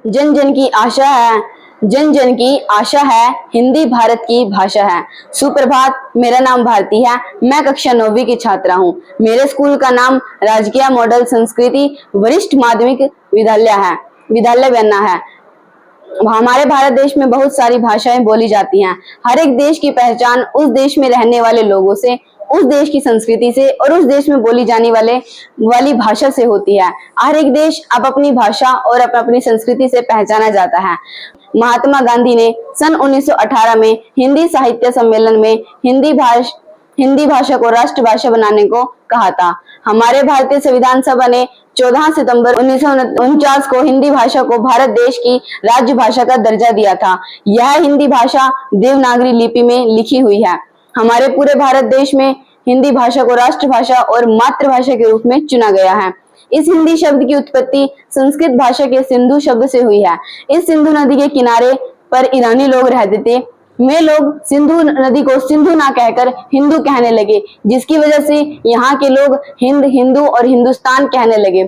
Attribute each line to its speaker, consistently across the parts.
Speaker 1: जन जन की आशा है, जन जन की आशा है, हिंदी भारत की भाषा है। सुप्रभात, मेरा नाम भारती है। मैं कक्षा 9वीं की छात्रा हूँ। मेरे स्कूल का नाम राजकीय मॉडल संस्कृति वरिष्ठ माध्यमिक विद्यालय बनना है। हमारे भारत देश में बहुत सारी भाषाएं बोली जाती हैं। हर एक देश की पहचान उस देश में रहने वाले लोगों से, उस देश की संस्कृति से और उस देश में बोली जाने वाली भाषा से होती है। हर एक देश अपनी भाषा और अपनी संस्कृति से पहचाना जाता है। महात्मा गांधी ने सन 1918 में हिंदी साहित्य सम्मेलन में हिंदी भाषा को राष्ट्रभाषा बनाने को कहा था। हमारे भारतीय संविधान सभा ने 14 सितंबर 1949 को हिंदी भाषा को भारत देश की राज्य भाषा का दर्जा दिया था। यह हिंदी भाषा देवनागरी लिपि में लिखी हुई है। हमारे पूरे भारत देश में हिंदी भाषा को राष्ट्रभाषा और मातृभाषा के रूप में चुना गया है। इस हिंदी शब्द की उत्पत्ति संस्कृत भाषा के सिंधु शब्द से हुई है। इस सिंधु नदी के किनारे पर ईरानी लोग रहते थे। वे लोग सिंधु नदी को सिंधु ना कहकर हिंदू कहने लगे, जिसकी वजह से यहाँ के लोग हिंदू और हिंदुस्तान कहने लगे।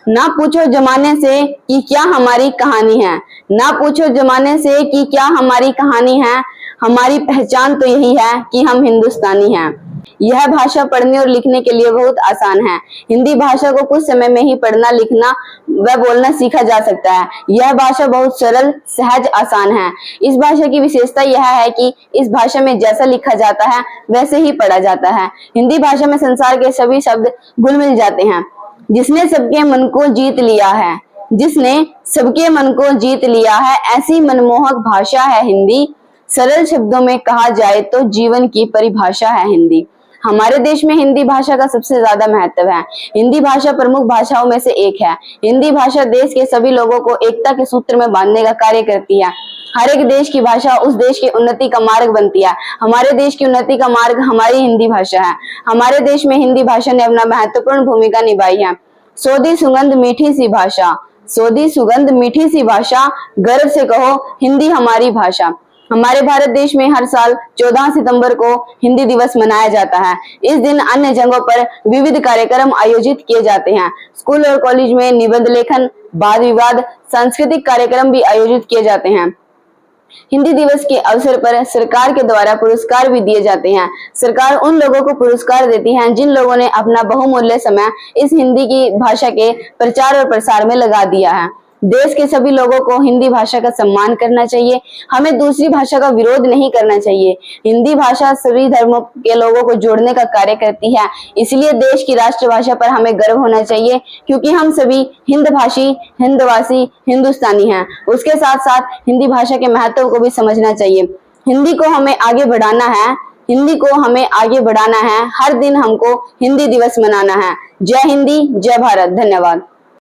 Speaker 1: ना पूछो जमाने से कि क्या हमारी कहानी है, ना पूछो जमाने से कि क्या हमारी कहानी है। हमारी पहचान तो यही है कि हम हिंदुस्तानी हैं। यह भाषा पढ़ने और लिखने के लिए बहुत आसान है। हिंदी भाषा को कुछ समय में ही पढ़ना, लिखना व बोलना सीखा जा सकता है। यह भाषा बहुत सरल, सहज, आसान है। इस भाषा की विशेषता यह है कि इस भाषा में जैसा लिखा जाता है वैसे ही पढ़ा जाता है। हिंदी भाषा में संसार के सभी शब्द घुल मिल जाते हैं। जिसने सबके मन को जीत लिया है, जिसने सबके मन को जीत लिया है, ऐसी मनमोहक भाषा है हिंदी। सरल शब्दों में कहा जाए तो जीवन की परिभाषा है हिंदी। हमारे देश में हिंदी भाषा का सबसे ज्यादा महत्व है। हिंदी भाषा प्रमुख भाषाओं में से एक है। हिंदी भाषा देश के सभी लोगों को एकता के सूत्र में बांधने का कार्य करती है। हर एक देश की भाषा उस देश की उन्नति का मार्ग बनती है। हमारे देश की उन्नति का मार्ग हमारी हिंदी भाषा है। हमारे देश में हिंदी भाषा ने अपना महत्वपूर्ण भूमिका निभाई है। सोधी सुगंध मीठी सी भाषा, सोधी सुगंध मीठी सी भाषा, गर्व से कहो हिंदी हमारी भाषा। हमारे भारत देश में हर साल 14 सितंबर को हिंदी दिवस मनाया जाता है। इस दिन अन्य जगहों पर विविध कार्यक्रम आयोजित किए जाते हैं। स्कूल और कॉलेज में निबंध लेखन, वाद विवाद, सांस्कृतिक कार्यक्रम भी आयोजित किए जाते हैं। हिंदी दिवस के अवसर पर सरकार के द्वारा पुरस्कार भी दिए जाते हैं। सरकार उन लोगों को पुरस्कार देती है जिन लोगों ने अपना बहुमूल्य समय इस हिंदी की भाषा के प्रचार और प्रसार में लगा दिया है। देश के सभी लोगों को हिंदी भाषा का सम्मान करना चाहिए। हमें दूसरी भाषा का विरोध नहीं करना चाहिए। हिंदी भाषा सभी धर्मों के लोगों को जोड़ने का कार्य करती है। इसलिए देश की राष्ट्रभाषा पर हमें गर्व होना चाहिए, क्योंकि हम सभी हिंदभाषी, हिंदवासी, हिंदुस्तानी हैं। उसके साथ साथ हिंदी भाषा के महत्व को भी समझना चाहिए। हिंदी को हमें आगे बढ़ाना है, हिंदी को हमें आगे बढ़ाना है। हर दिन हमको हिंदी दिवस मनाना है। जय हिंदी, जय भारत। धन्यवाद।